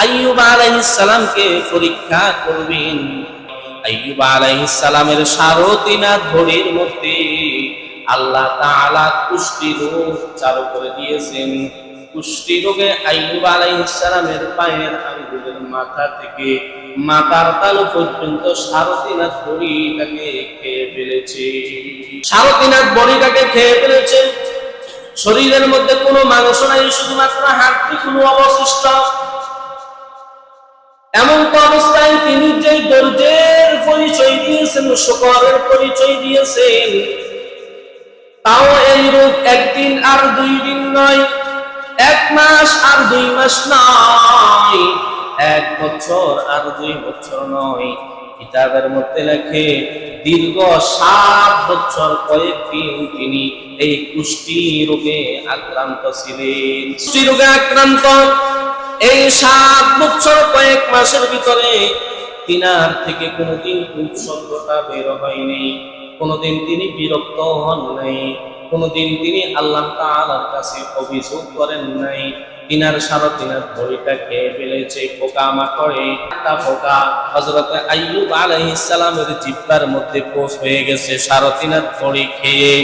আইয়ুব আলাইহিস সালামকে পরীক্ষা করবেন। আইয়ুব আলাইহিস সালামের 3.5 ভরির মধ্যে আল্লাহ তাআলা কুষ্টি রোগ চালু করে দিয়েছেন। কুষ্টি রোগে আইয়ুব আলাইহিস সালামের পায়ের আঙ্গুলের মাথা থেকে মাথার তালু পর্যন্ত 3.5 ভরিটাকে খেয়ে ফেলেছে। 3.5 ভরিটাকে খেয়ে ফেলেছে। শরীরের মধ্যে কোনো মাংস নাই, শুধুমাত্র হাড়গুলো অবশিষ্ট। এমন তো অবস্থায় তিনি যে ধৈর্যের পরিচয় দিয়েছেন, শুকরের পরিচয় দিয়েছেন, তাও এই রোগ একদিন আর 2 দিন নয়, 1 মাস আর 2 মাস নয়, 1 বছর আর 2 বছর নয়। কিতাবের মধ্যে লেখে দীর্ঘ 7 বছর কয়েকদিন তিনি এই কুষ্টি রোগে আক্রান্ত ছিলেন। কুষ্টি রোগে আক্রান্ত এই 7 বছর কয়েক মাসের ভিতরে তিনার থেকে কোনোদিন উপসর্গটা বের হয়নি, কোনোদিন তিনি বিরক্ত হন নাই, কোনোদিন তিনি আল্লাহ তাআলার কাছে অভিযোগ করেন নাই। তিনার 3.5 ভরিটা খেয়ে ফেলেছে পোকামাকড়ে। একটা পোকা হযরত আইয়ুব আলাইহিস সালামের জিহ্বার মধ্যে পোষ হয়ে গেছে 3.5 ভরি খেয়ে।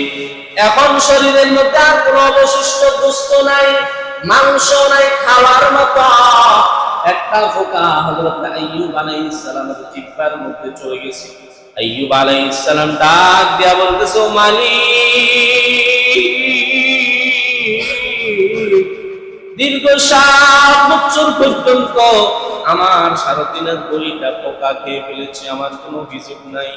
এখন শরীরের মধ্যে আর কোনো অবশিষ্ট গোশত নাই, মাংস নাই খাওয়ার মতো। একটা পোকা হযরত আইয়ুব আলাইহিস সালামের জিহ্বার মধ্যে চলে গেছে। আইয়ুব আলাইহিস সালাম ডাক দিয়া বলতেছে, ও মালিক, দীর্ঘ 7 বছর পর্যন্ত আমার 3.5 ভরিটা পোকা খেয়ে ফেলেছে, আমার কোনো অভিযোগ নাই।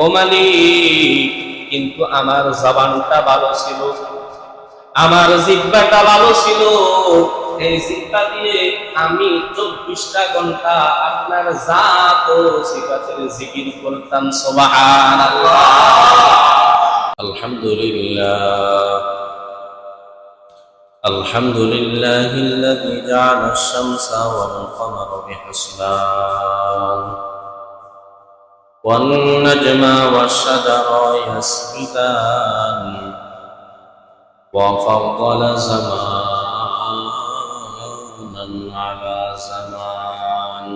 ও মালিক, কিন্তু আমার জবানটা ভালো ছিল, আমার জিহ্বাটা ভালো ছিল। এই জিহ্বা দিয়ে আমি 24টা ঘন্টা আপনার জাত ও সিফাতের জিকির করতাম। সুবহানাল্লাহ, আলহামদুলিল্লাহ, আলহামদুলিল্লাহিল্লাযী জা'আলা আশ-শামসা ওয়াল কমারা বিহিসবান ওয়ান নাজমা ওয়াশ-শাজারা ইয়াসজুদান وفضل زمانا على زمان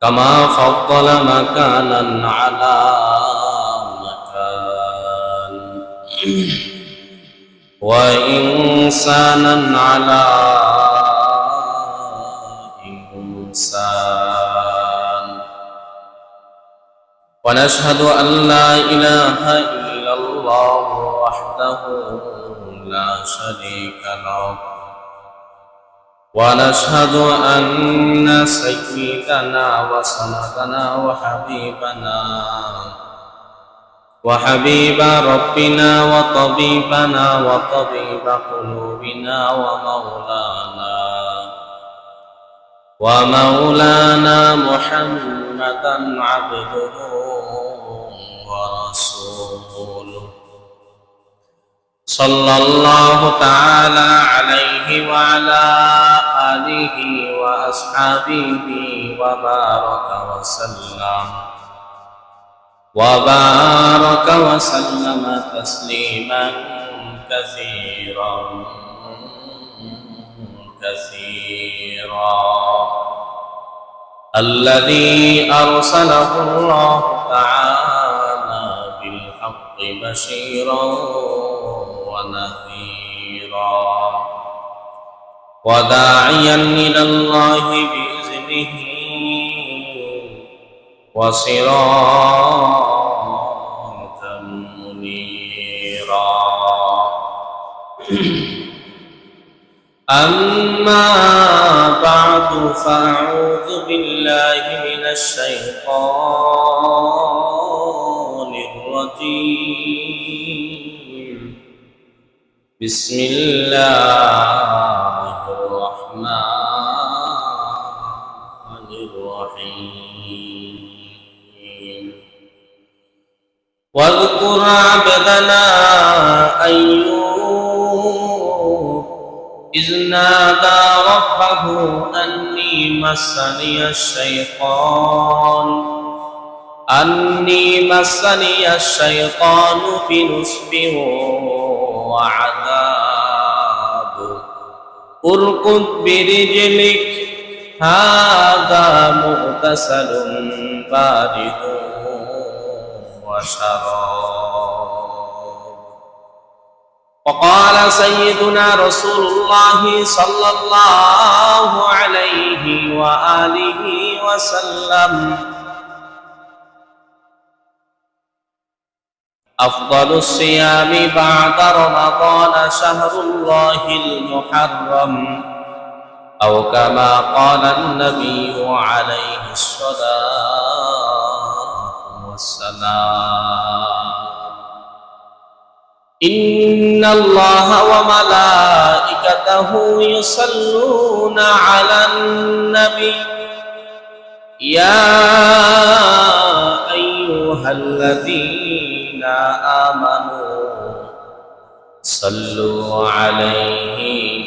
كما فضل مكانا على مكان وإنسانا على إنسان ونشهد أن لا إله إلا الله وحده لا شريك له ونشهد أن سيدنا وسندنا وحبيب ربنا وطبيبنا وطبيب قلوبنا ومولانا محمدا عبده ورسوله صلى الله تعالى عليه وعلى آله وأصحابه وبارك وسلم تسليما كثيرا الذي أرسله الله تعالى بالحق بشيرا ونذيرا وداعيا إلى الله بإذنه وسراجا منيرا. أما بعد فأعوذ بالله من الشيطان الرجيم. بسم الله الرحمن الرحيم. واذكر عبدنا أيوب إذ نادى ربه أني مسني الشيطان بنصب وعذاب اركض برجلك هذا مغتسل بارد وشراب. وقال سيدنا رسول الله صلى الله عليه وآله وسلم: أفضل الصيام بعد رمضان شهر الله المحرم، أو كما قال النبي عليه الصلاة والسلام. إن الله وملائكته يصلون على النبي يا أيها الذين آمنوا صلوا عليه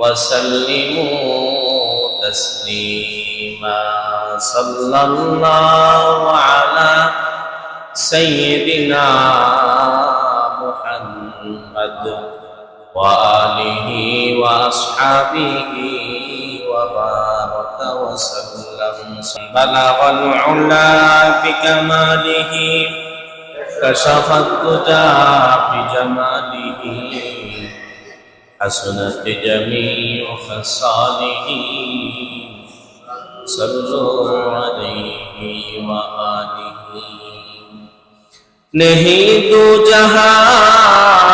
وسلموا تسليما. صلى الله على سيدنا محمد وآله وأصحابه وبارك وسلم. بلغ العلا بكماله، كشف الدجى بجماله، حسنت جميع خصاله. صلوا عليه وآله. نہیں دو جہان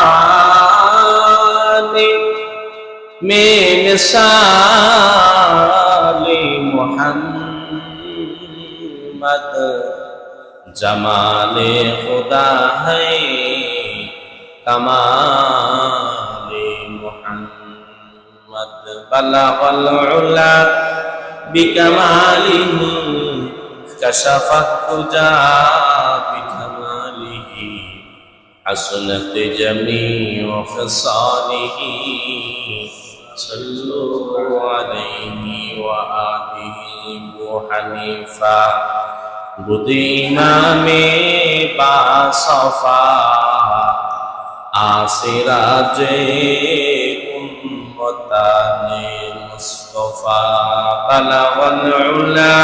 میں مثال محمد، جمال خدا ہے کمال محمد. بلغ العلا بکمالہ، کشف الدجى بجمالہ، حسنت جميع خصاله. صلوا عليه وآله. ابو حنیفہ بود امام باصفا، آسراج امتان مصطفى. بلغ العلا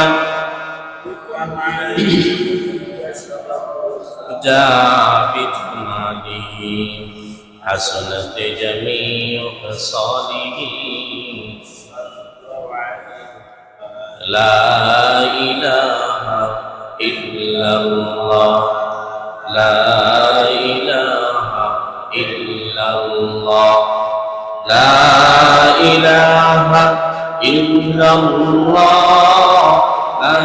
جاء بجماله، حسنت جميع خصاله. لا إله إلا الله، لا إله إلا الله، لا إله إلا الله، لا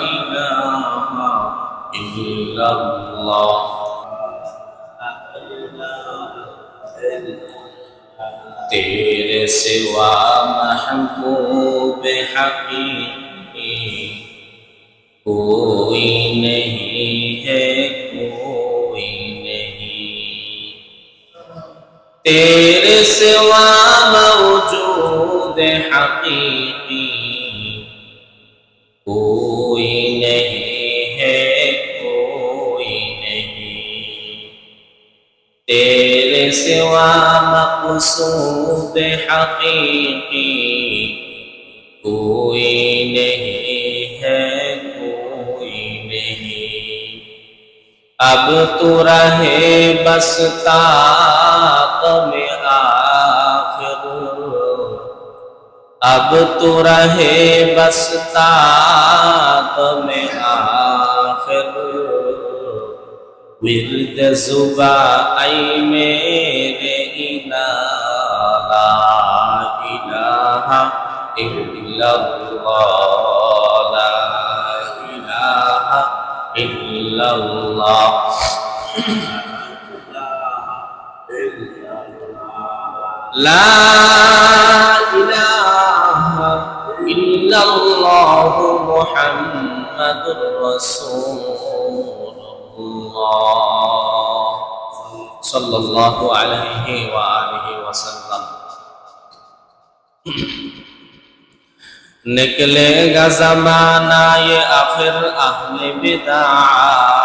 إله إلا الله. تیرے سوا محبوب حقیقی کوئی نہیں ہے، کوئی نہیں. تیرے سوا موجود حقیقی کوئی نہیں ہے، کوئی نہیں. تیرے سوا مقصود حقیقی کوئی نہیں ہے، کوئی نہیں. اب تو رہے بس طاقم آخر، اب تو رہے بس طاقم آخر. ورد زباں ای میرے الہ، لا الہ الا اللہ، لا الہ الا اللہ. لا الہ الا اللہ محمد رسول اللہ صلی اللہ علیہ وآلہ وسلم. نکلے گا زمانہ یہ آخر اہل بدعات،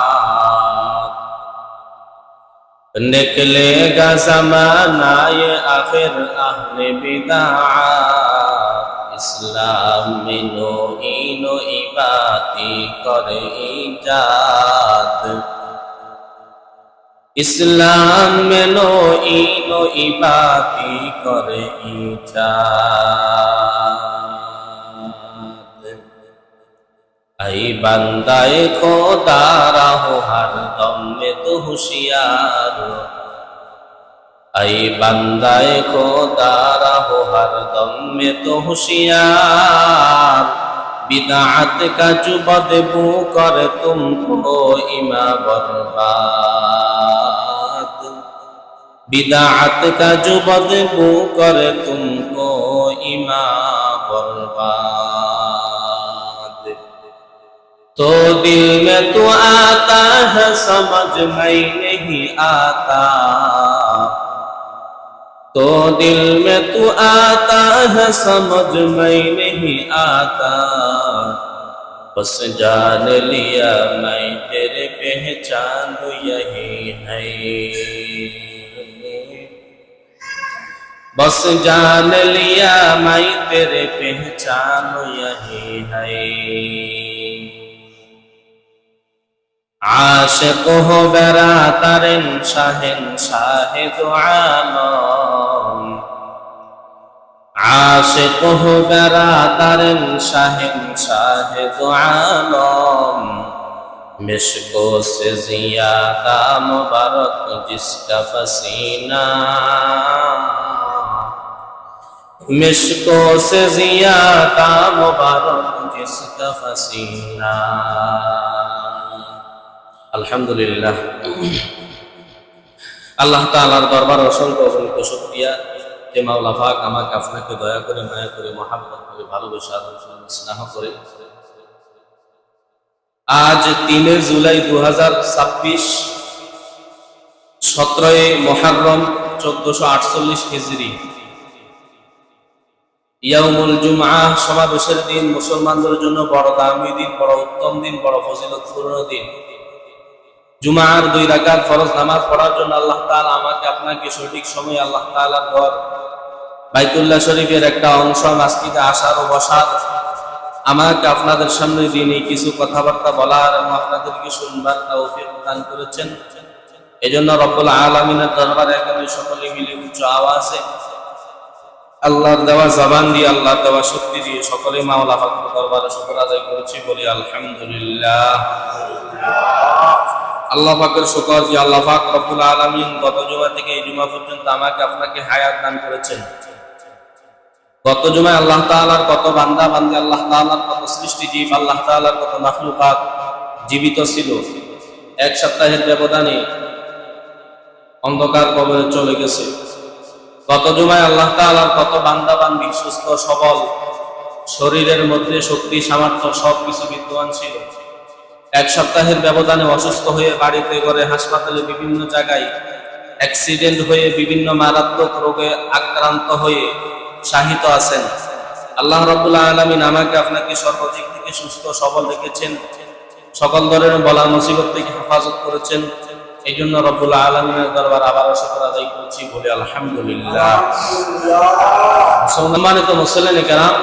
निकलेगा ज़माना ये आखिर अहले बिदअत इस्लाम में नो इबाती करे इजाद इस्लाम में नो इबाती करे इजाद ऐ बंदाए खुदा रहो हर दम में तो होशियार ऐ बंदाए खुदा रहो हर दम में तो होशियार बिदअत का जो बदबू कर तुमको इमा बर्बाद बिदअत का जो बदबू कर तुमको इमा बर्बाद तो दिल में तो आता है समझ में नहीं आता तो दिल में तू आता है समझ में नहीं आता बस जान लिया मैं तेरे पहचान यही है बस जान लिया मैं तेरे पहचान यही है आशिक हो बरातरन शहंशाह दो आलम आशिक हो बरातरन शहंशाह दो आलम मिश्को से ज़ियादा मुबारक जिसका पसीना मिश्को से ज़ियादा मुबारक जिसका पसीना আলহামদুলিল্লাহ আল্লাহ তাআলার দরবারে অসংখ্য অগণিত শুকরিয়া যে মাওলা পাক আমাকে আপনাকে দয়া করে মায়া করে মহব্বত করে ভালোবেসে আদর করে স্নেহ করে আজ 3 জুলাই 2026 17 মুহররম 1448 হিজরি ইয়াউমুল জুমআহ সমাবেশের দিন মুসলমানদের জন্য বড় দামি দিন বড় উত্তম দিন বড় ফজিলতপূর্ণ দিন জুমার 2 রাকাত ফরজ নামাজ পড়ার জন্য আল্লাহ তাআলা আমাকে আপনাকে সঠিক সময়ে আল্লাহ তাআলার ঘর বাইতুল্লাহ শরীফের একটা অংশ মসজিদে আসার ও বসার আমাকে আপনাদের সামনে দিনে কিছু কথাবার্তা বলার এবং আপনাদেরকে শুনবার তৌফিক দান করেছেন এজন্য রব্বুল আলামিনের দরবারে এখানে সকলে মিলে উচ্চ আওয়াজে আল্লাহর দেওয়া জবান দিয়ে আল্লাহর দেওয়া শক্তি দিয়ে সকলে মাওলা পাকের দরবারে শুকর আদায় করেছি বলি আলহামদুলিল্লাহ আল্লাহ পাকের শুকর যে আল্লাহ পাক রব্বুল আলামিন গত জুমা থেকে এই জুমা পর্যন্ত আমাকে আপনাকে হায়াত দান করেছেন গত জুমায় আল্লাহ তাআলার কত বান্দা বান্দী আল্লাহ তাআলার কত সৃষ্টি জীব আল্লাহ তাআলার কত মাখলুকাত জীবিত ছিল এক সপ্তাহের ব্যবধানে অন্ধকার কবরে চলে গেছে গত জুমায় আল্লাহ তাআলার কত বান্দা বান্দী সুস্থ সবল শরীরের মধ্যে শক্তি সামর্থ্য সবকিছু বিদ্যমান ছিল এক সপ্তাহের ব্যবধানে অসুস্থ হয়ে বাড়িতে ঘরে হাসপাতালে বিভিন্ন জায়গায় অ্যাক্সিডেন্ট হয়ে বিভিন্ন মারাত্মক রোগে আক্রান্ত হয়ে শাহিত আছেন আল্লাহ রাব্বুল আলামিন আমাকে আপনাকে সর্বদিক থেকে সুস্থ সবল রেখেছেন সকল ধরনের বলা মুসিবত থেকে হেফাজত করেছেন এই জন্য রব্বুল আলামিনের দরবার আবার শুকর আদায় করছি বলে আলহামদুলিল্লাহ সম্মানিত মুসলিম کرام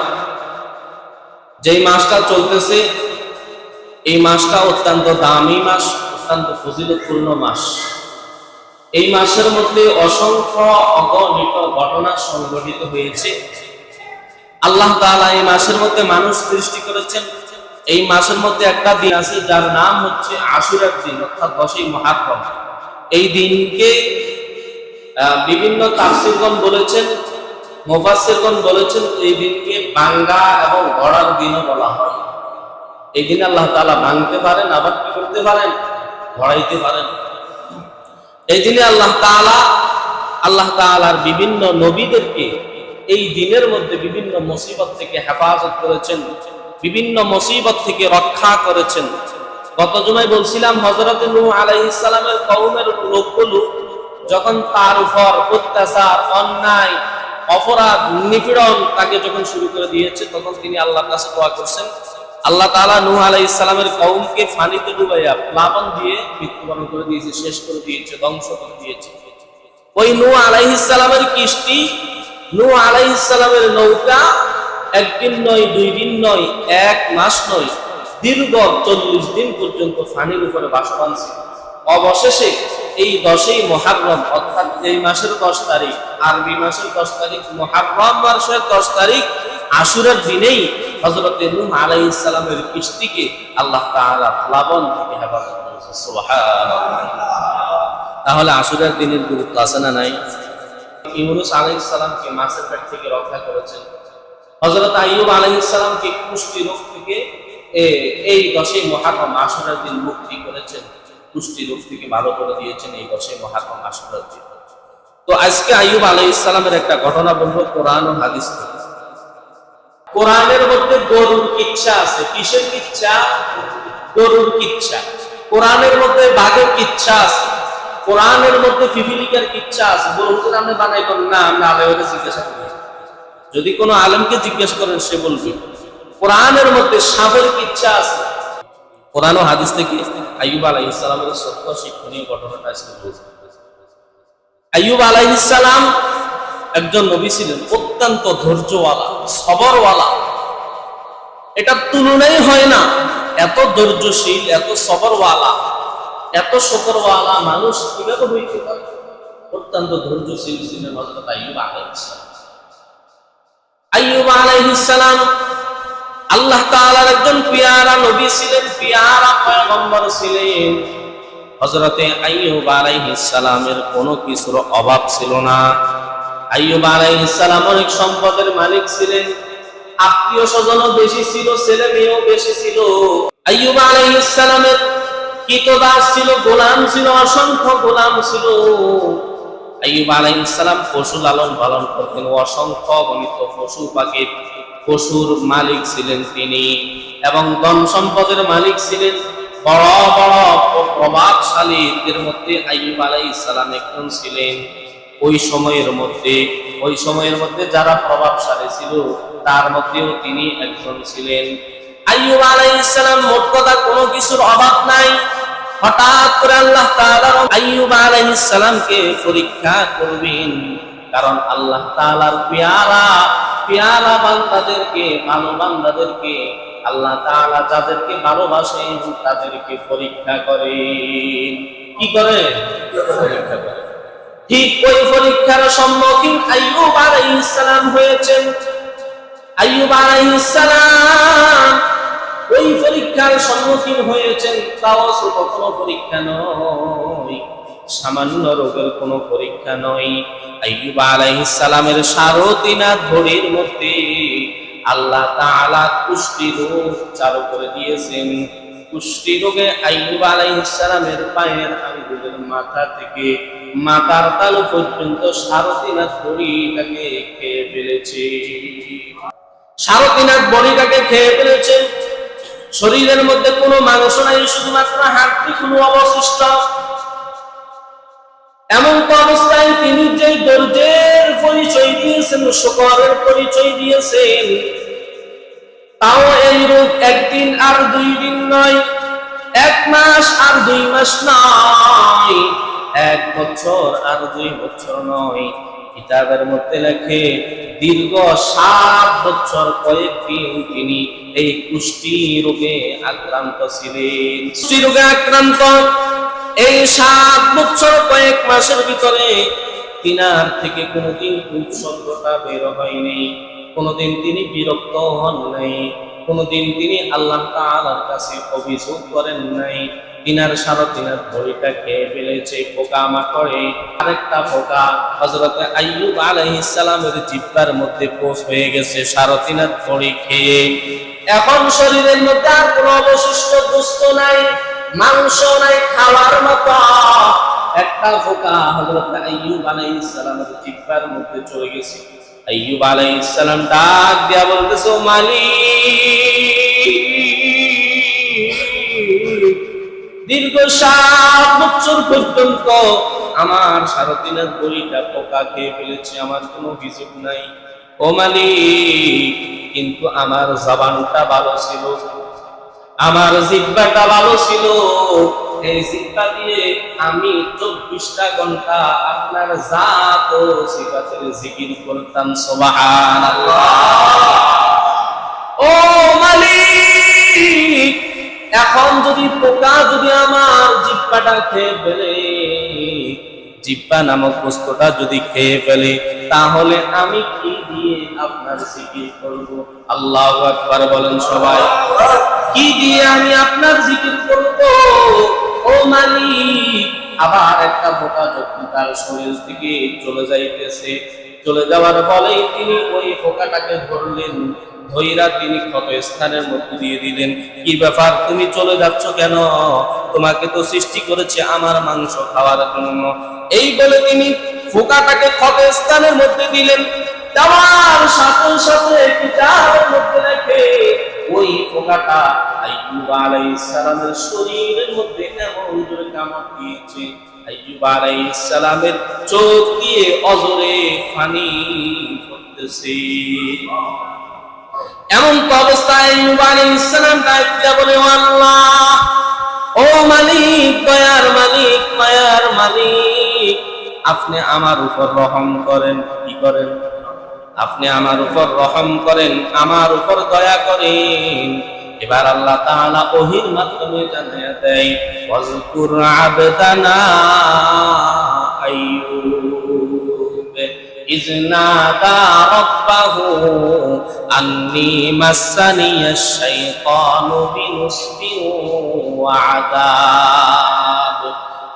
যেই মাসটা চলতেছে এই মাসটা অত্যন্ত দামি মাস অত্যন্ত ফজিলতপূর্ণ মাস এই মাসের মধ্যে অসংখ্য অগণিত ঘটনা সংঘটিত হয়েছে আল্লাহ তাআলা এই মাসের মধ্যে মানুষ সৃষ্টি করেছেন এই মাসের মধ্যে একটা দিন আছে যার নাম হচ্ছে আশুরার দিন অর্থাৎ 10ই মুহররম এই দিনকে বিভিন্ন তাফসীরগণ বলেছেন মুফাসসিরগণ বলেছেন এই দিনকে ভাঙ্গা এবং গড়ার দিনও বলা হয় এই দিন আল্লাহ তাআলা ভাঙতে পারেন আবার কি করতে পারেন গড়াইতে পারেন এই দিনে আল্লাহ তাআলার বিভিন্ন নবীদেরকে এই দিনের মধ্যে বিভিন্ন মুসিবত থেকে হেফাজত করেছেন বিভিন্ন মুসিবত থেকে রক্ষা করেছেন গত জুমায় বলছিলাম হযরত নূহ আলাইহিস সালামের কওমের লোকগুলো যখন তার উপর অত্যাচার অন্যায় অপরাধ নিপীড়ন তাকে যখন শুরু করে দিয়েছে তখন তিনি আল্লাহর কাছে দোয়া করছেন আল্লাহ তাআলা নূহ আলাইহিস সালামের কওমকে পানিতে ডুবাইয়া প্লাবন দিয়ে মৃত্যুবরণ করে দিয়েছে, শেষ করে দিয়েছে, ধ্বংস করে দিয়েছে। ওই নূহ আলাইহিস সালামের কিস্তি, নূহ আলাইহিস সালামের নৌকা একদিন নয়, 2 দিন নয়, 1 মাস নয়, দীর্ঘ 40 দিন পর্যন্ত পানির উপরে ভাসমান ছিল। অবশেষে এই 10ই মুহররম অর্থাৎ এই মাসের 10 তারিখ, আরবি মাসের 10 তারিখ, মুহররম মাসের 10 তারিখ আশুরার দিনেই হযরত নূহ আলাইহিস সালামের কিস্তিকে আল্লাহ তাআলা প্লাবন থেকে হেফাজত করেছে। সুবহানাল্লাহ। তাহলে আশুরার দিনের গুরুত্ব আছে না নাই? ইউনূস আলাইহিস সালামকে মাছের পেট থেকে রক্ষা করেছেন। হযরত আইয়ুব আলাইহিস সালামকে কুষ্টি রোগ থেকে এই 10ই মুহররম আশুরার দিন মুক্তি করেছেন, কুষ্টি রোগ থেকে ভালো করে দিয়েছেন এই 10ই মুহররম আশুরার দিন। তো আজকে আইয়ুব আলাইহিস সালামের একটা ঘটনা বলবো কোরআন ও হাদিস থেকে। কোরআনের মধ্যে গরুর কিচ্ছা আছে। কিসের কিচ্ছা? গরুর কিচ্ছা। কোরআনের মধ্যে বাঘের কিচ্ছা আছে। কোরআনের মধ্যে পিপিলিকার কিচ্ছা আছে। বলুন আপনি বানাই করেন না, আমরা আলেমকে জিজ্ঞাসা করি। যদি কোনো আলেমকে জিজ্ঞেস করেন সে বলবে কোরআনের মধ্যে সাপের কিচ্ছা আছে। কোরআন ও হাদিস থেকে আইয়ুব আলাইহিস সালামের সত্য শিক্ষণীয় ঘটনাটা আজকে বলছি। আইয়ুব আলাইহিস সালাম একজন নবী ছিলেন, অত্যন্ত ধৈর্যওয়ালা, সবরওয়ালা। এটা তুলনাই হয় না। এত ধৈর্যশীল, এত সবরওয়ালা, এত শুকরওয়ালা মানুষ কিভাবে হইতে পারে? অত্যন্ত ধৈর্যশীল ছিলেন হযরত আইয়ুব আলাইহিস সালাম। আইয়ুব আলাইহিস সালাম আল্লাহ তাআলার একজন পিয়ারা নবী ছিলেন, পিয়ারা পয়গম্বর ছিলেন। হযরতে আইয়ুব আলাইহিস সালামের কোনো কিছুর অভাব ছিল না। আইয়ুব আলাইহিস সালাম অনেক সম্পদের মালিক ছিলেন, আত্মীয় স্বজনও বেশি ছিল, ছেলে মেয়েও বেশি ছিল। আইয়ুব আলাইহিস সালামের কৃতদাস ছিল, গোলাম ছিল, অসংখ্য গোলাম ছিল। আইয়ুব আলাইহিস সালাম পশু লালন পালন করতেন, অসংখ্য গণিত পশু পাখির পশুর মালিক ছিলেন তিনি, এবং ধন সম্পদের মালিক ছিলেন। বড় বড় প্রভাবশালীদের মধ্যে আইয়ুব আলাইহিস সালাম একজন ছিলেন। ওই সময়ের মধ্যে যারা প্রভাবশালী ছিল তার মধ্যেও তিনি একজন ছিলেন। আইয়ুব আলাইহিস সালাম মোট কথা কোনো কিছুর অভাব নাই। হঠাৎ করে আল্লাহ তাআলা আইয়ুব আলাইহিস সালামকে পরীক্ষা করবেন, কারণ আল্লাহ তাআলার পেয়ারা বান্দাদেরকে, ভালো বান্দাদেরকে আল্লাহ তাআলা যাদেরকে ভালোবাসেন তাদেরকে পরীক্ষা করেন। কি করেন? পরীক্ষা করেন। ঠিক ওই পরীক্ষার সম্মুখীন আইয়ুব আলাইহিস সালাম হয়েছেন। আইয়ুব আলাইহিস সালাম ওই পরীক্ষার সম্মুখীন হয়েছেন। তাও ছোট কোনো পরীক্ষা নয়, সামান্য রোগের কোনো পরীক্ষা নয়। আইয়ুব আলাইহিস সালামের 3.5 হাত ভরির মধ্যে আল্লাহ তাআলা কুষ্টি রোগ চালু করে দিয়েছেন। কুষ্টি রোগে আইয়ুব আলাইহিস সালামের পায়ের আঙ্গুলের মাথা থেকে মাথার তালু পর্যন্ত 3.5 হাত বড়িটাকে খেয়ে ফেলেছে। 3.5 হাত বড়িটাকে খেয়ে ফেলেছে। শরীরের মধ্যে কোনো মাংস নাই, শুধুমাত্র হাড়গুলো অবশিষ্ট। এমন তো অবস্থায় তিনি যে ধৈর্যের পরিচয় দিয়েছেন, শুকরের পরিচয় দিয়েছেন, তাও এই রোগ 1 দিন আর 2 দিন নয়, 1 মাস আর 2 মাস নয়, 1 বছর আর 2 বছর নয়। কিতাবের মধ্যে লেখে দীর্ঘ 7 বছর কয়েকদিন তিনি এই কুষ্টি রোগে আক্রান্ত ছিলেন। কুষ্টি রোগে আক্রান্ত এই 7 বছর কয়েক মাসের ভিতরে তিনার থেকে কোনোদিন উপসর্গটা বের হয়নি, কোনোদিন তিনি বিরক্ত হন নাই, কোনোদিন তিনি আল্লাহ তাআলার কাছে অভিযোগ করেন নাই। তিনার 3.5 হাত বড়িটা খেয়ে ফেলেছে পোকামাকড়ে। আরেকটা পোকা হযরত আইয়ুব আলাইহিস সালামের জিহ্বার মধ্যে পোষ হয়ে গেছে 3.5 হাত বড়ি খেয়ে। এখন শরীরের মধ্যে আর কোনো অবশিষ্ট গোশত নাই, মাংস নাই খাওয়ার মতো। একটা পোকা হযরত আইয়ুব আলাইহিস সালামের জিহ্বার মধ্যে চলে গেছে। আইয়ুব আলাইহিস সালাম ডাক দিয়া বলতেছে, ও মালিক, দীর্ঘ 7 বছর পর্যন্ত আমার 3.5 হাত বড়িটা পোকা খেয়ে ফেলেছে, আমার কোনো অভিযোগ নাই। ও মালিক, কিন্তু আমার জবানটা ভালো ছিল, আমার জিহ্বাটা ভালো ছিল, এই জিহ্বা দিয়ে আমি 24টা ঘন্টা আপনার জাত ও সিফাতের জিকির করতাম। সুবহানাল্লাহ। ও মালিক, এখন যদি পোকা যদি আমার জিহ্বাটা খেয়ে ফেলে, জিহ্বা নামক বস্তুটা যদি খেয়ে ফেলে, তাহলে আমি কি দিয়ে আপনার জিকির করব? আল্লাহু আকবার বলেন সবাই। কি দিয়ে আমি আপনার জিকির করব? ও মালিক, আবার একটা পোকা যখন তার শরীর থেকে চলে যাইতেছে, চলে যাওয়ার ফলে তিনি ওই পোকাটাকে ধরলেন, ধইরা তিনি ক্ষত স্থানের মধ্যে দিয়ে দিলেন। কি ব্যাপার, তুমি চলে যাচ্ছ কেন? তোমাকে তো সৃষ্টি করেছে আমার মাংস খাওয়ার জন্য। এই বলে তিনি পোকাটাকে ক্ষত স্থানের মধ্যে দিলেন। দেওয়ার সাথে সাথে পিতার মধ্যে রেখে ওই পোকাটা আইয়ুব আলাইহিস সালামের শরীরের মধ্যে এমন জোরে কামড় দিয়েছে, আইয়ুব আলাইহিস সালামের চোখ দিয়ে অজরে পানি পড়তেছে। এমন তো অবস্থায় আইয়ুব আলাইহিস সালাম ডাক দিয়া বলে, ও আল্লাহ, ও মালিক, দয়ার মালিক, মায়ার মালিক, আপনি আমার উপর রহম করেন। কি করেন? আপনি আমার উপর রহম করেন, আমার উপর দয়া করেন। এবার আল্লাহ তাআলা ওহীর মাধ্যমে জানিয়ে দেয়, ওয়াজকুর আবদানা আইয়ুব ইয নাদা রাব্বাহু আন্নী মাসানিয়াশ শাইতানু বিনুসবিন ওয়া আযাব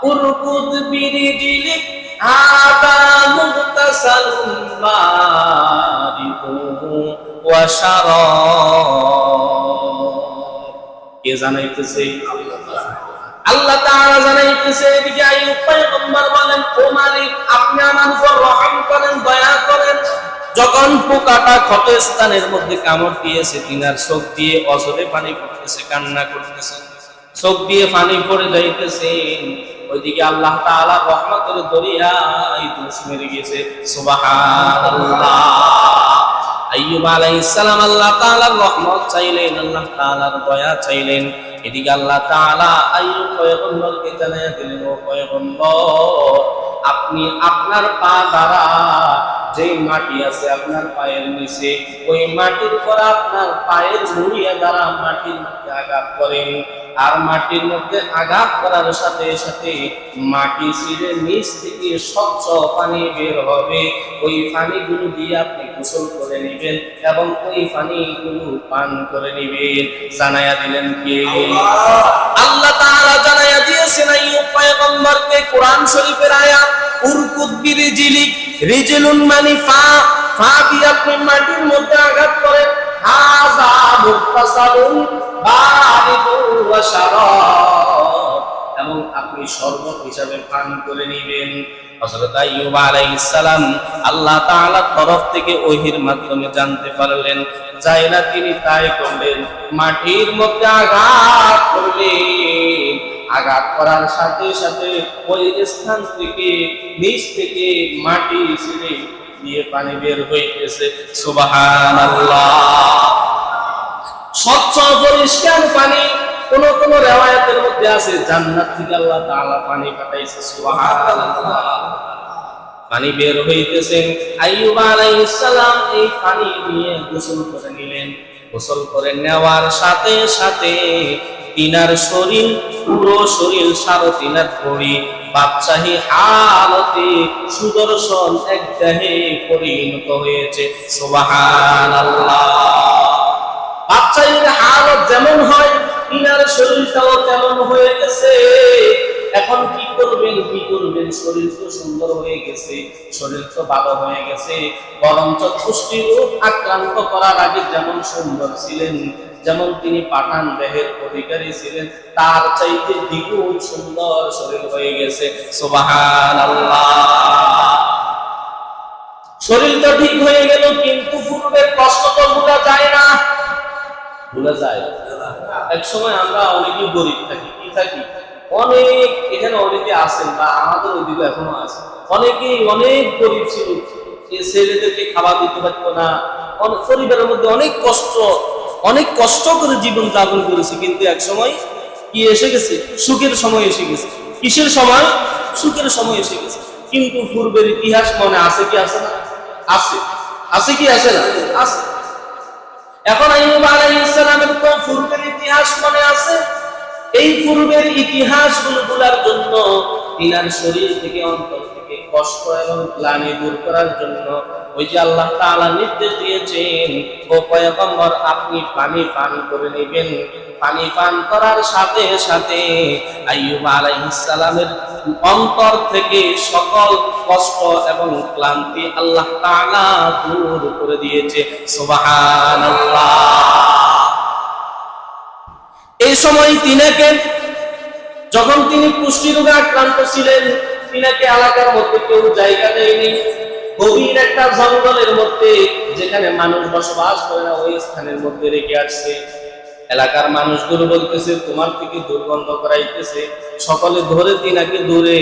উরকুদ বিরিজলিক হাদা মুগতাসালুন বারিদুন ওয়া শারাব। কে জানাইতেছে? আল্লাহ তাআলা জানাইতেছে। এদিকে আইয়ুব পয়গম্বর বলেন, ও মালিক, আপনি আমার উপর রহম করেন, দয়া করেন। যখন পোকাটা ক্ষতস্থানের মধ্যে কামড় দিয়েছে, তিনার চোখ দিয়ে অঝরে পানি পড়তেছে, কান্না করতেছে, চোখ দিয়ে পানি পড়ে যাইতেছে। ওইদিকে আল্লাহ তাআলা রহমতের দরিয়ায় ধস মেরে গেছে। সুবহানাল্লাহ। আইয়ুব আলাইহিস সালাম আল্লাহ তাআলার রহমত চাইলেন, আল্লাহ তাআলার দয়া চাইলেন। এদিকে আল্লাহ তাআলা আইয়ুব পয়গম্বরকে জানায়া দিলেন, ও পয়গম্বর, আপনি আপনার পা দ্বারা যে মাটি আছে আপনার পায়ের নিচে, ওই মাটির উপর আপনার পায়ের মুড়িয়া দ্বারা মাটির মধ্যে আঘাত করেন। আর মাটির মধ্যে আঘাত করার সাথে সাথে মাটি ছিঁড়ে নিচ থেকে স্বচ্ছ পানি বের হবে। ওই পানিগুলো দিয়ে আপনি গোসল করে নেবেন এবং ওই পানিগুলো পান করে নেবেন। জানায়া দিলেন কে? আল্লাহ তাআলা জানায়া দিয়েছেন আইয়ুব পয়গম্বরকে কোরআন শরীফের আয়াত, উরকুদ বিরিজলিক, রিজলুন মানে পা, পা দিয়ে আপনি মাটির মধ্যে আঘাত করেন। হাযা মুগতাসালুন বারিদুন ওয়া শারাব, এবং আপনি শরবত হিসাবে পান করে নেবেন। হযরত আইয়ুব আলাইহিস সালাম আল্লাহ তাআলার তরফ থেকে ওহীর মাধ্যমে জানতে পারলেন, যাইরা তিনি তাই করলেন, মাটির মধ্যে আঘাত করলেন। আঘাত করার সাথে সাথে ওই স্থান থেকে, নিচ থেকে মাটি ছিঁড়ে দিয়ে পানি বের হইতেছে। সুবহানাল্লাহ। স্বচ্ছ পরিষ্কার পানি। কোন কোন রিওয়ায়াতের মধ্যে আছে জান্নাত থেকে আল্লাহ তাআলা পানি পাঠাইছে। সুবহানাল্লাহ। পানি বের হইতেছে। আইয়ুব আলাইহিস সালাম এই পানি নিয়ে গোসল করে নিলেন। গোসল করে নেওয়ার সাথে সাথে তিনার শরীর, পুরো শরীর সারা তিনার পরি বাদশাহী হালতে সুদর্শন এক দেহে পরিণত হয়েছে। সুবহানাল্লাহ। বাদশাহীর হালত যেমন হয়, তিনার শরীরটাও তেমন হয়ে গেছে। এখন কি করবেন, কি করবেন? শরীর তো সুন্দর হয়ে গেছে, শরীর তো ভালো হয়ে গেছে, বরঞ্চ পুষ্টি রোগ আক্রান্ত করার আগে যেমন সুন্দর ছিলেন, যেমন তিনি পাঠান দেহের অধিকারী ছিলেন, তার চাইতে দ্বিগুণ সুন্দর শরীর হয়ে গেছে। সুবহানাল্লাহ। শরীর তো ঠিক হয়ে গেল, কিন্তু পূর্বের কষ্ট তো ভুলা যায় না। ভুলা যায়? এক সময় আমরা অনেকেই গরিব থাকি, কি থাকি, অনেক, এখানে অনেকে আছেন বা আমাদের ওইদিকে এখনো আছে, অনেকেই অনেক গরিব ছিল, ছেলেদেরকে খাবার দিতে পারতো না, পরিবারের মধ্যে অনেক কষ্ট, অনেক কষ্ট করে জীবন যাপন করেছে, কিন্তু এক সময় কি এসে গেছে? সুখের সময় এসে গেছে। কিসের সময়? সুখের সময় এসে গেছে। কিন্তু পূর্বের ইতিহাস মনে আছে কি আছে না? আছে। আছে কি আছে না? আছে। এখন আইয়ুব আলাইহিস সালামের তো পূর্বের ইতিহাস মনে আছে। এই পূর্বের ইতিহাসগুলো ভুলার জন্য, তিনার শরীর থেকে, অন্তর থেকে কষ্ট এবং গ্লানি দূর করার জন্য ওই যে আল্লাহ তাআলা নির্দেশ দিয়েছেন, ও পয়গম্বর আপনি পানি পান করে নেবেন। পানি পান করার সাথে সাথে আইয়ুব আলাইহিস সালামের অন্তর থেকে সকল কষ্ট এবং ক্লান্তি আল্লাহ তাআলা দূর করে দিয়েছে। সুবহানাল্লাহ। এই সময় তিনাকে, যখন তিনি কুষ্ঠি রোগে আক্রান্ত ছিলেন, তিনাকে এলাকার মধ্যে কেউ জায়গা দেয়নি। গভীর একটা জঙ্গলের মধ্যে, যেখানে মানুষ বসবাস করে না, ওই স্থানের মধ্যে রেখে আসছে। এলাকার মানুষগুলো বলতেছে তোমার থেকে দুর্গন্ধ করাইতেছে। সকলে ধরে তিনাকে দূরে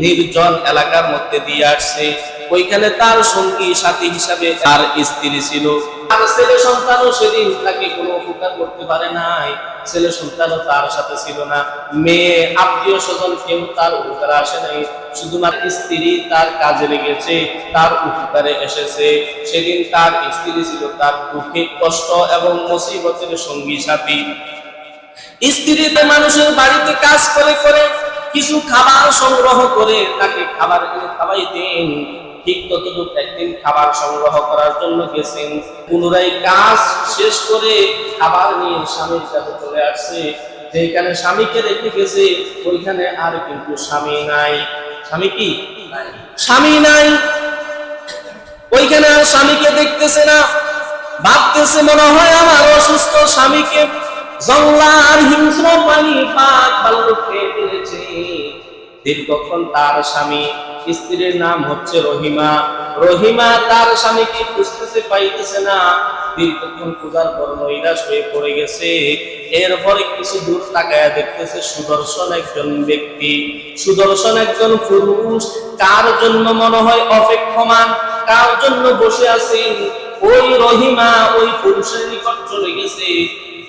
নির্জন এলাকার মধ্যে দিয়ে আসছে। ওইখানে তার সঙ্গী সাথী হিসাবে তার স্ত্রী ছিল। আর ছেলে সন্তানও সেদিন তাকে কোনো উপকার করতে পারে নাই। ছেলে সন্তানও তার সাথে ছিল না। মেয়ে আত্মীয় স্বজন কেউ তার উপকারে আসে নাই। শুধুমাত্র স্ত্রী তার কাজে লেগেছে, তার উপকারে এসেছে। সেদিন তার স্ত্রী ছিল তার দুঃখে, কষ্ট এবং মুসিবতের সঙ্গী সাথী। স্ত্রীতে মানুষের বাড়িতে কাজ করে করে কিছু খাবার সংগ্রহ করে তাকে খাবার এনে খাওয়াইতেন। ঠিক ততটুকু একদিন খাবার সংগ্রহ করার জন্য গেছেন। পুনরায় কাজ শেষ করে খাবার নিয়ে স্বামীর কাছে চলে আসছে। যেখানে স্বামীকে রেখে গেছে ওইখানে আর কিন্তু স্বামী নাই। স্বামী কি? স্বামী নাই। ওইখানে আর স্বামীকে দেখতেছে না। ভাবতেছে মনে হয় আমার অসুস্থ স্বামীকে জঙ্গলার হিংস্র প্রাণী পাক ভাল্লুক খেয়ে ফেলেছে। দীর্ঘক্ষণ তার স্বামী, স্ত্রীর নাম হচ্ছে রহিমা, রহিমা তার স্বামীকে খুঁজতেছে, পাইতেছে না। দীর্ঘক্ষণ খোঁজার পর নৈরাশ হয়ে পড়ে গেছে। এরপরে কিছু দূর তাকায়া দেখতেছে সুদর্শন একজন ব্যক্তি, সুদর্শন একজন পুরুষ। কার জন্য মনে হয় অপেক্ষমান, কার জন্য বসে আছেন। ওই রহিমা ওই পুরুষের নিকট চলে গেছে।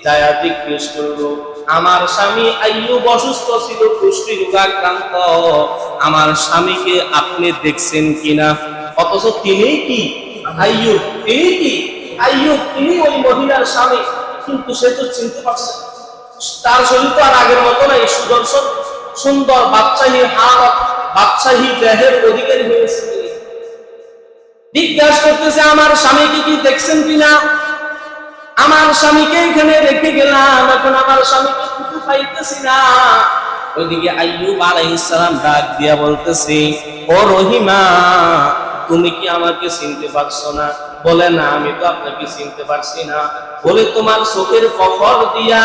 যায়া জিজ্ঞেস করলো, আমার স্বামী আইয়ুব অসুস্থ ছিল, কুষ্ঠি রোগাক্রান্ত, আমার স্বামীকে আপনি দেখছেন কিনা? অথচ তিনি কি? আইয়ুব। তিনি কি? আইয়ুব। তিনি ওই মহিলার স্বামী, কিন্তু সে তো চিনতে পারছে। তার শরীর তো আর আগের মতো নাই। সুদর্শন, সুন্দর, বাদশাহী হালত, বাদশাহী দেহের অধিকারী হয়েছে। জিজ্ঞাসা করতেছে, আমার স্বামীকে কি দেখছেন কিনা? আমার স্বামীকে এখানে রেখে গেলাম, এখন আমার স্বামীকে কিছু পাইতেছি না। ওইদিকে আইয়ুব আলাইহিস সালাম ডাক দিয়া বলতেছে, ও রহিমা, তুমি কি আমাকে চিনতে পারছো না? বলে, না, আমি তো আপনাকে চিনতে পারছি না। বলে, তোমার চোখের ফকর দিয়া,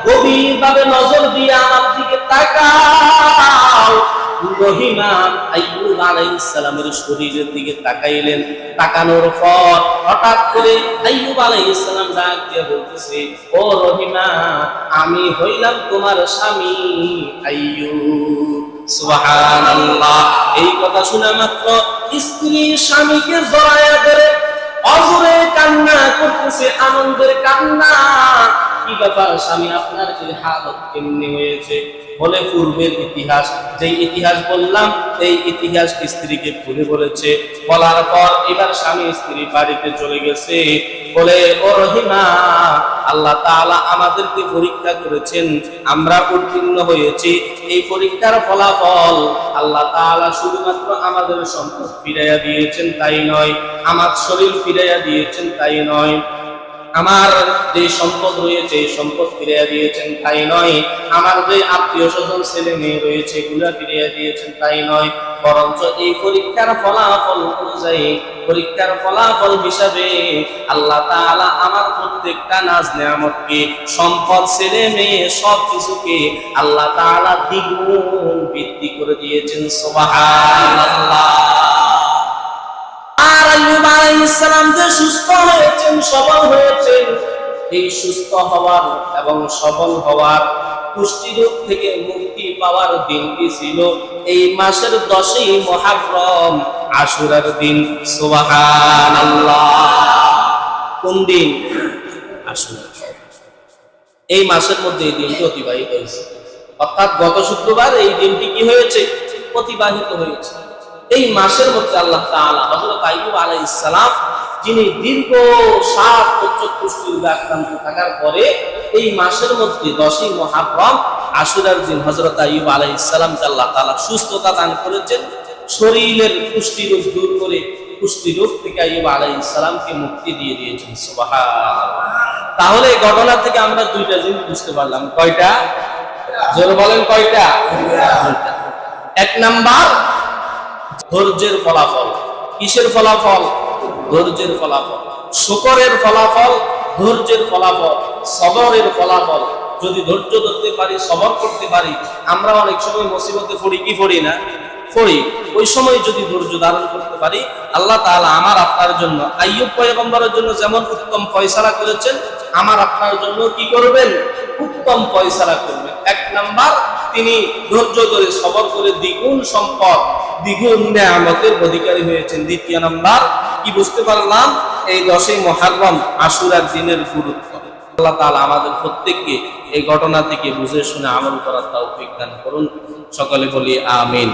গভীর ভাবে নজর দিয়া আমার দিকে তাকাও। রহিমা আইয়ুব আলাইহিস সালামের শরীরের দিকে তাকাইলেন। তাকানোর পর হঠাৎ করে আইয়ুব আলাইহিস সালাম ডাক দিয়ে বলতেছে, ও রহিমা, আমি হইলাম তোমার স্বামী আইয়ুব। সুবহানাল্লাহ। এই কথা শোনা মাত্র স্ত্রী স্বামীকে জড়ায়া ধরে অজরে কান্না করতেছে, আনন্দের কান্না। কি ব্যাপার স্বামী, আপনার এই হালত কেমনি হয়েছে? বলে, পূর্বের ইতিহাস, যেই ইতিহাস বললাম এই ইতিহাস স্ত্রীকে খুলে বলেছে। বলার পর এবার স্বামী স্ত্রী বাড়িতে চলে গেছে। বলে, ও রহিমা, আল্লাহ তাআলা আমাদেরকে পরীক্ষা করেছেন, আমরা উত্তীর্ণ হয়েছি। এই পরীক্ষার ফলাফল আল্লাহ তাআলা শুধুমাত্র আমাদের সম্পদ ফিরাইয়া দিয়েছেন তাই নয়, আমার শরীর ফিরাইয়া দিয়েছেন তাই নয়, আমার যে সম্পদ রয়েছে এই সম্পদ ফিরিয়ে দিয়েছেন তাই নয়, আমার যে আত্মীয় স্বজন ছেলে মেয়ে রয়েছে এগুলা ফিরিয়ে দিয়েছেন তাই নয়, বরঞ্চ এই পরীক্ষার ফলাফল অনুযায়ী, পরীক্ষার ফলাফল হিসাবে আল্লাহ তাআলা আমার প্রত্যেকটা নাজ নেয়ামতকে, সম্পদ, ছেলে মেয়ে সব কিছুকে আল্লাহ তাআলা দ্বিগুণ বৃদ্ধি করে দিয়েছেন। সুবহানাল্লাহ। আর আইয়ুব আলাইহিস সালাম যে সুস্থ হয়েছেন, সবল হয়েছেন, এই সুস্থ হওয়ার এবং সবল হওয়ার, কুষ্ঠি রোগ থেকে মুক্তি পাওয়ার দিনটি ছিল এই মাসের 10ই মুহররম, আশুরার দিন। সুবহানাল্লাহ। কোন দিন? আশুরা। এই মাসের মধ্যে এই দিনটি অতিবাহিত হয়েছে, অর্থাৎ গত শুক্রবার এই দিনটি কি হয়েছে? অতিবাহিত হয়েছে। এই মাসের মধ্যে আল্লাহ তাআলা হযরত আইয়ুব আলাইহিস সালাম, যিনি দীর্ঘ 7 বছর কুষ্ঠির আক্রান্ত থাকার পরে এই মাসের মধ্যে 10ই মুহররম আশুরার দিন হযরত আইয়ুব আলাইহিস সালামকে আল্লাহ তাআলা সুস্থতা দান করেছেন, শরীরের কুষ্ঠি রোগ দূর করে কুষ্ঠি রোগ থেকে আইয়ুব আলাইহিস সালামকে মুক্তি দিয়ে দিয়েছেন। সুবহানাল্লাহ। তাহলে এই ঘটনা থেকে আমরা দুইটা জিনিস বুঝতে পারলাম। কয়টা? জোরে বলেন কয়টা? দুইটা। এক নাম্বার, ধৈর্যের ফলাফল। কিসের ফলাফল? ধৈর্যের ফলাফল। শুকরের ফলাফল, ধৈর্যের ফলাফল, সবরের ফলাফল। যদি ধৈর্য ধরতে পারি, সবর করতে পারি, আমরা অনেক সময় মুসিবতে পড়ি, কি পড়ি না? পড়ি। ওই সময় যদি ধৈর্য ধারণ করতে পারি, আল্লাহ তাআলা আমার আপনার জন্য, আইয়ুব পয়গম্বরের জন্য যেমন উত্তম ফয়সালা করেছেন, আমার আপনার জন্য কি করবেন? উত্তম ফয়সালা করবেন। এক নাম্বার, তিনি ধৈর্য ধরে সবর করে দ্বিগুণ সম্পদ, দ্বিগুণ নেয়ামতের অধিকারী হয়েছেন। দ্বিতীয় নাম্বার কি বুঝতে পারলাম? এই 10ই মুহররম আশুরার দিনের গুরুত্ব। আল্লাহ তাআলা আমাদের প্রত্যেককে এই ঘটনা থেকে বুঝে শুনে আমল করার তৌফিক দান করুন। সকলে বলি আমিন।